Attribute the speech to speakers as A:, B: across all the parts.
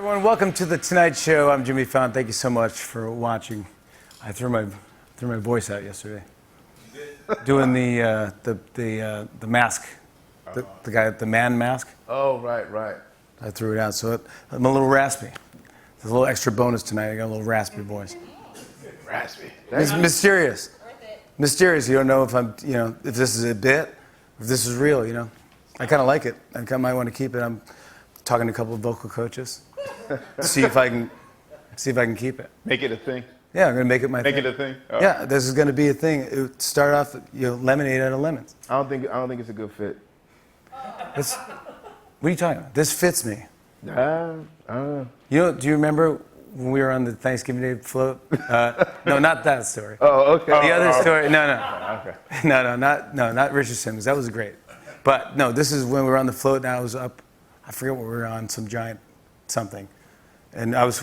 A: Everyone, welcome to The Tonight Show. I'm Jimmy Fallon. Thank you so much for watching. I threw my voice out yesterday. Doing the mask, the man mask.
B: Oh, right.
A: I threw it out, so I'm a little raspy. There's a little extra bonus tonight. I got a little raspy voice.
B: Raspy.
A: It's mysterious. Mysterious. You don't know if if this is a bit, if this is real. I kind of like it. I might want to keep it. I'm talking to a couple of vocal coaches. See if I can keep it.
B: Make it a thing.
A: Yeah, I'm gonna make it my thing.
B: Make it a thing. Oh.
A: Yeah, this is gonna be a thing. It would start off, lemonade out of lemons.
B: I don't think it's a good fit.
A: What are you talking about? This fits me.
B: Do
A: Do you remember when we were on the Thanksgiving Day float? No, not that story.
B: Oh, okay.
A: The other story. No.
B: Okay.
A: Not Richard Simmons. That was great. But no, this is when we were on the float and I was up. I forget what we were on, some giant something. And I was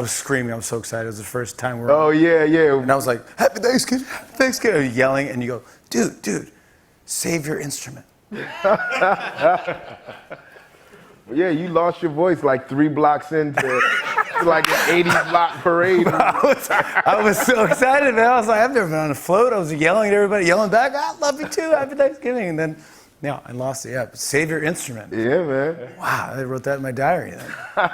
A: screaming. I was so excited. It was the first time we were.
B: Oh, yeah.
A: And I was like, Happy Thanksgiving, Happy Thanksgiving. I was yelling, and you go, dude, save your instrument.
B: Yeah, you lost your voice like 3 blocks into like an 80 block parade.
A: I was so excited, man. I was like, I've never been on a float. I was yelling at everybody, yelling back, I love you too, Happy Thanksgiving. And then, I lost it. Yeah, save your instrument.
B: Yeah, man.
A: Wow, I wrote that in my diary then.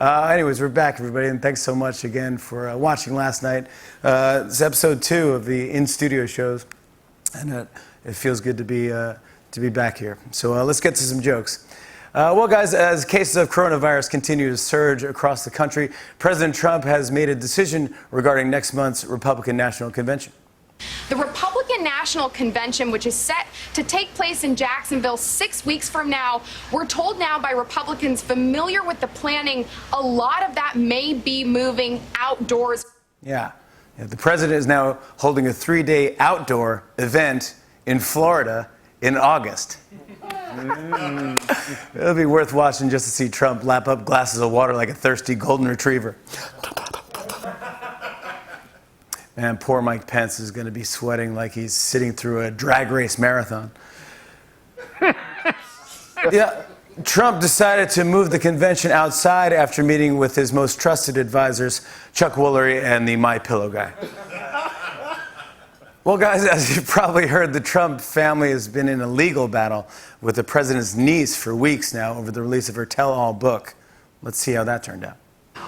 A: Anyways, we're back, everybody, and thanks so much again for watching last night. It's episode 2 of the in-studio shows, and it feels good to be back here. So let's get to some jokes. Well, guys, as cases of coronavirus continue to surge across the country, President Trump has made a decision regarding next month's Republican National Convention.
C: The Republican National Convention, which is set to take place in Jacksonville 6 weeks from now, we're told now by Republicans familiar with the planning, a lot of that may be moving outdoors.
A: Yeah, the president is now holding a 3-day outdoor event in Florida in August. It'll be worth watching just to see Trump lap up glasses of water like a thirsty golden retriever. Man, poor Mike Pence is going to be sweating like he's sitting through a drag race marathon. Yeah, Trump decided to move the convention outside after meeting with his most trusted advisors, Chuck Woolery and the MyPillow guy. Well, guys, as you've probably heard, the Trump family has been in a legal battle with the president's niece for weeks now over the release of her tell-all book. Let's see how that turned out.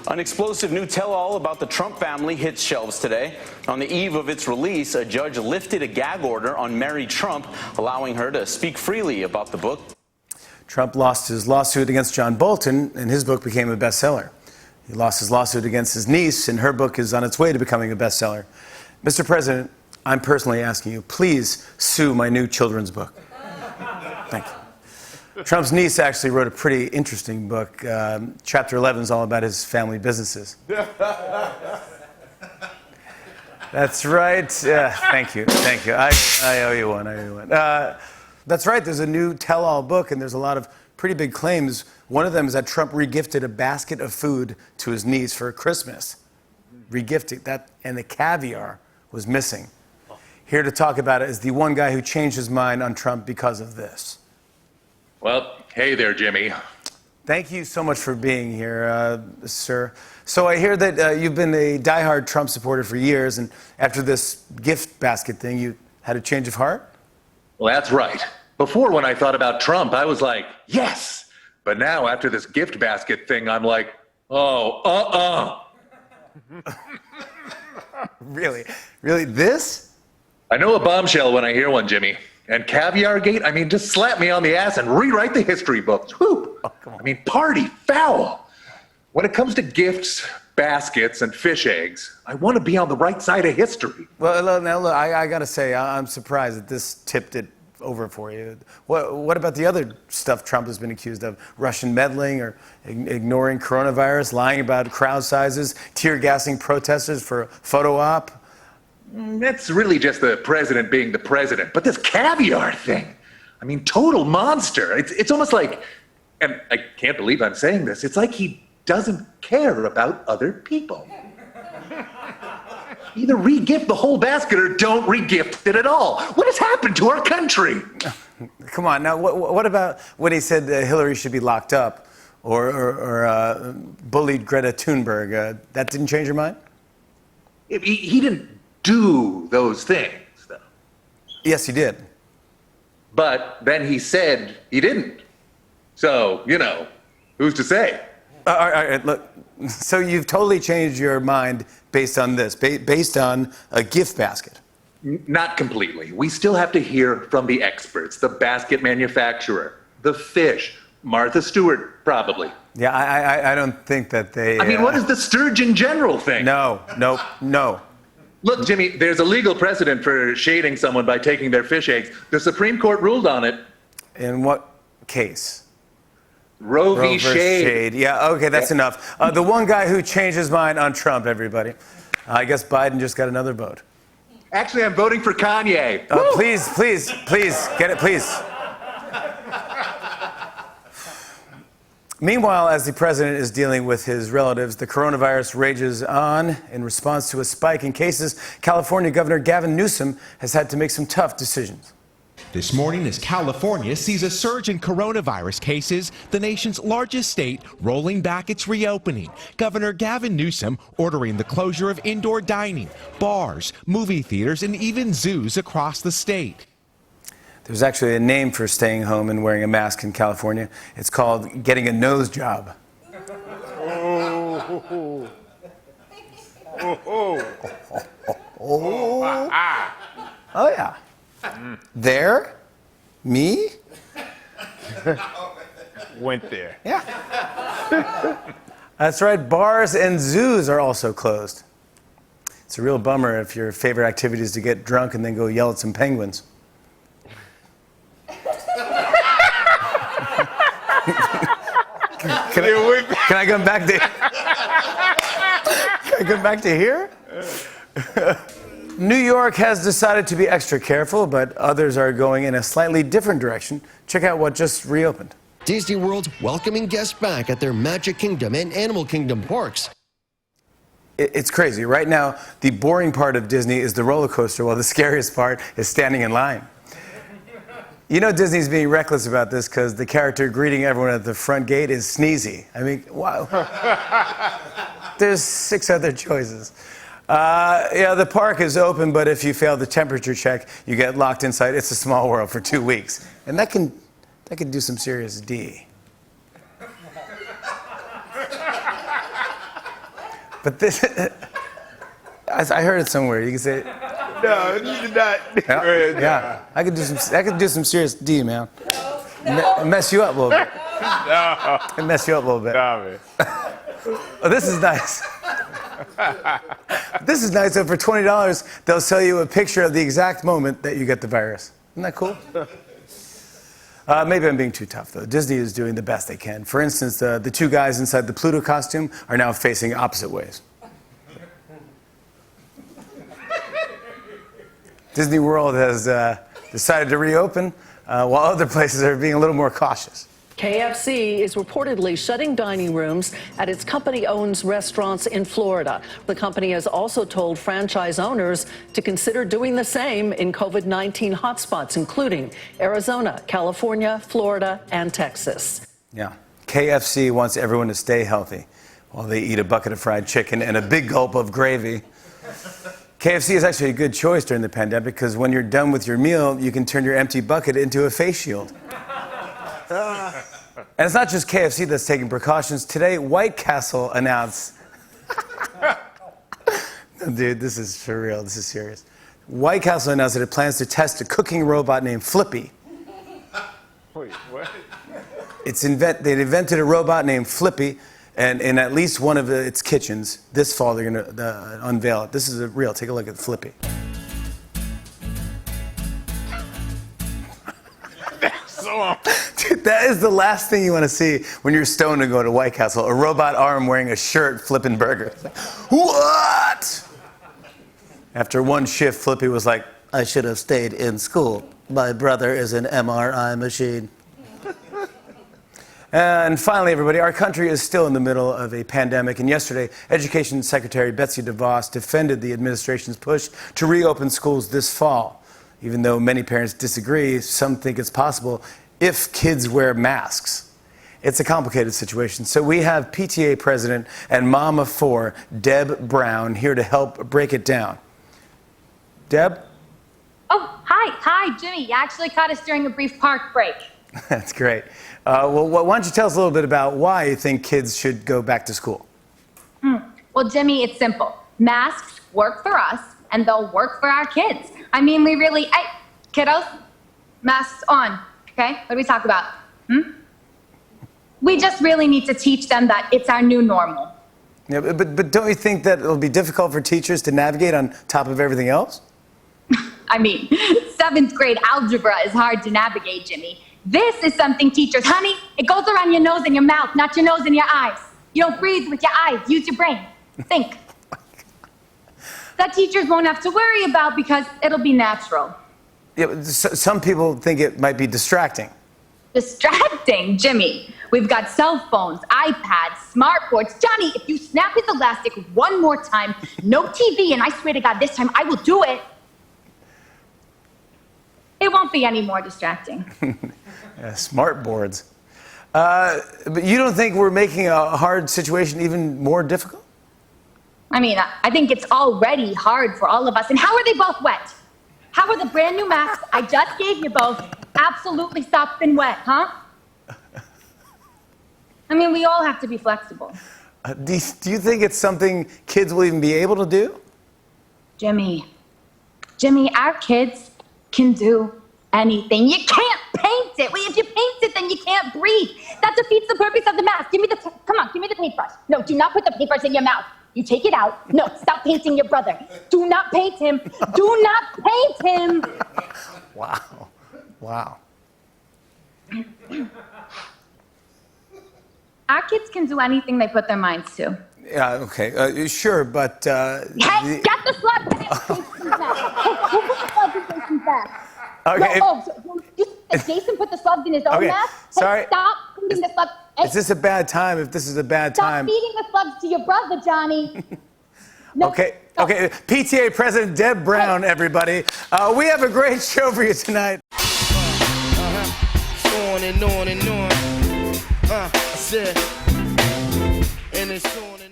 D: An explosive new tell-all about the Trump family hits shelves today. On the eve of its release, a judge lifted a gag order on Mary Trump, allowing her to speak freely about the book.
A: Trump lost his lawsuit against John Bolton, and his book became a bestseller. He lost his lawsuit against his niece, and her book is on its way to becoming a bestseller. Mr. President, I'm personally asking you, please sue my new children's book. Thank you. Trump's niece actually wrote a pretty interesting book. Chapter 11 is all about his family businesses. That's right. Thank you. I owe you one. That's right. There's a new tell-all book, and there's a lot of pretty big claims. One of them is that Trump regifted a basket of food to his niece for Christmas. Regifting that, and the caviar was missing. Here to talk about it is the one guy who changed his mind on Trump because of this.
E: Well, hey there, Jimmy.
A: Thank you so much for being here, sir. So I hear that you've been a diehard Trump supporter for years, and after this gift basket thing, you had a change of heart?
E: Well, that's right. Before, when I thought about Trump, I was like, yes. But now, after this gift basket thing, I'm like, oh,
A: Really? This?
E: I know a bombshell when I hear one, Jimmy. And Caviar Gate, I mean, just slap me on the ass and rewrite the history books. Whew.
A: Oh, come on.
E: I mean, party foul. When it comes to gifts, baskets, and fish eggs, I want to be on the right side of history.
A: Well, now look, I got to say, I'm surprised that this tipped it over for you. What about the other stuff Trump has been accused of? Russian meddling or ignoring coronavirus, lying about crowd sizes, tear gassing protesters for a photo op?
E: That's really just the president being the president. But this caviar thing, I mean, total monster. It's almost like, and I can't believe I'm saying this, it's like he doesn't care about other people. Either re-gift the whole basket or don't re-gift it at all. What has happened to our country?
A: Come on, now what about when he said Hillary should be locked up? or bullied Greta Thunberg. That didn't change your mind?
E: He didn't do those things, though.
A: Yes, he did.
E: But then he said he didn't. So, who's to say?
A: All right, look. So you've totally changed your mind based on this, based on a gift basket.
E: Not completely. We still have to hear from the experts, the basket manufacturer, the fish, Martha Stewart, probably.
A: Yeah, I don't think that they...
E: I mean, what does the Sturgeon General think?
A: No.
E: Look, Jimmy, there's a legal precedent for shading someone by taking their fish eggs. The Supreme Court ruled on it.
A: In what case?
E: Roe v.
A: Roe versus
E: Shade.
A: Yeah, okay, that's enough. The one guy who changed his mind on Trump, everybody. I guess Biden just got another vote.
E: Actually, I'm voting for Kanye.
A: Please, get it, please. Meanwhile, as the president is dealing with his relatives, the coronavirus rages on. In response to a spike in cases, California Governor Gavin Newsom has had to make some tough decisions.
F: This morning, as California sees a surge in coronavirus cases, the nation's largest state rolling back its reopening. Governor Gavin Newsom ordering the closure of indoor dining, bars, movie theaters, and even zoos across the state.
A: There's actually a name for staying home and wearing a mask in California. It's called getting a nose job. Oh yeah. There? Me?
B: Went there.
A: Yeah. That's right. Bars and zoos are also closed. It's a real bummer if your favorite activity is to get drunk and then go yell at some penguins. Can I come back to? Can I come back to here? New York has decided to be extra careful, but others are going in a slightly different direction. Check out what just reopened.
G: Disney World's welcoming guests back at their Magic Kingdom and Animal Kingdom parks.
A: It's crazy. Right now, the boring part of Disney is the roller coaster, while the scariest part is standing in line. You know Disney's being reckless about this because the character greeting everyone at the front gate is Sneezy. I mean, wow. There's 6 other choices. Yeah, the park is open, but if you fail the temperature check, you get locked inside It's a Small World for 2 weeks. And that can do some serious D. But this, I heard it somewhere. You can say,
B: No, you did not.
A: yeah, I could do some serious D, man. Mess you up a little bit.
B: No.
A: Mess you up a little bit.
B: Nah, man.
A: Oh, this is nice. This is nice. So for $20, they'll sell you a picture of the exact moment that you get the virus. Isn't that cool? Maybe I'm being too tough, though. Disney is doing the best they can. For instance, the 2 guys inside the Pluto costume are now facing opposite ways. Disney World has decided to reopen, while other places are being a little more cautious.
H: KFC is reportedly shutting dining rooms at its company-owned restaurants in Florida. The company has also told franchise owners to consider doing the same in COVID-19 hotspots, including Arizona, California, Florida, and Texas.
A: Yeah. KFC wants everyone to stay healthy while they eat a bucket of fried chicken and a big gulp of gravy. KFC is actually a good choice during the pandemic because when you're done with your meal, you can turn your empty bucket into a face shield. And it's not just KFC that's taking precautions. Today, White Castle announced... Dude, this is for real. This is serious. White Castle announced that it plans to test a cooking robot named Flippy.
B: Wait, what?
A: They'd invented a robot named Flippy, and in at least one of its kitchens, this fall, they're going to unveil it. This is real. Take a look at Flippy. Dude, that is the last thing you want to see when you're stoned and go to White Castle. A robot arm wearing a shirt flipping burgers. What? After one shift, Flippy was like, I should have stayed in school. My brother is an MRI machine. And finally, everybody, our country is still in the middle of a pandemic. And yesterday, Education Secretary Betsy DeVos defended the administration's push to reopen schools this fall. Even though many parents disagree, some think it's possible if kids wear masks. It's a complicated situation. So we have PTA president and mom of four, Deb Brown, here to help break it down. Deb?
I: Oh, hi, Jimmy. You actually caught us during a brief park break.
A: That's great. Well, why don't you tell us a little bit about why you think kids should go back to school?
I: Well, Jimmy, it's simple. Masks work for us, and they'll work for our kids. I mean, hey, kiddos, masks on, okay? What do we talk about? We just really need to teach them that it's our new normal.
A: Yeah, but don't you think that it'll be difficult for teachers to navigate on top of everything else?
I: I mean, 7th grade algebra is hard to navigate, Jimmy. This is something teachers, honey, it goes around your nose and your mouth, not your nose and your eyes. You don't breathe with your eyes, use your brain, think. That teachers won't have to worry about because it'll be natural.
A: Yeah, but some people think it might be distracting.
I: Distracting, Jimmy. We've got cell phones, iPads, smartboards. Johnny, if you snap his elastic one more time, no TV, and I swear to God, this time I will do it. It won't be any more distracting.
A: Smart boards. But you don't think we're making a hard situation even more difficult?
I: I mean, I think it's already hard for all of us. And how are they both wet? How are the brand new masks I just gave you both absolutely sopping wet, huh? I mean, we all have to be flexible.
A: Do you think it's something kids will even be able to do?
I: Jimmy, our kids can do anything. You can't paint it. Well, if you paint it, then you can't breathe. That defeats the purpose of the mask. Give me the paintbrush. No, do not put the paintbrush in your mouth. You take it out. No, stop painting your brother. Do not paint him. Do not paint him.
A: Wow.
I: Our kids can do anything they put their minds to.
A: Yeah, okay, sure, but...
I: Hey, get the slug in Jason's back. Who put the slugs in Jason's back?
A: Okay.
I: No, Jason put the slugs in his own mask? Hey,
A: sorry.
I: Stop feeding the slugs. Hey,
A: Is this a bad time? If this is a bad
I: stop
A: time...
I: feeding the slugs to your brother, Johnny. No,
A: Okay,
I: stop.
A: PTA President Deb Brown, everybody. We have a great show for you tonight.
J: On and on and on. I said, and it's on and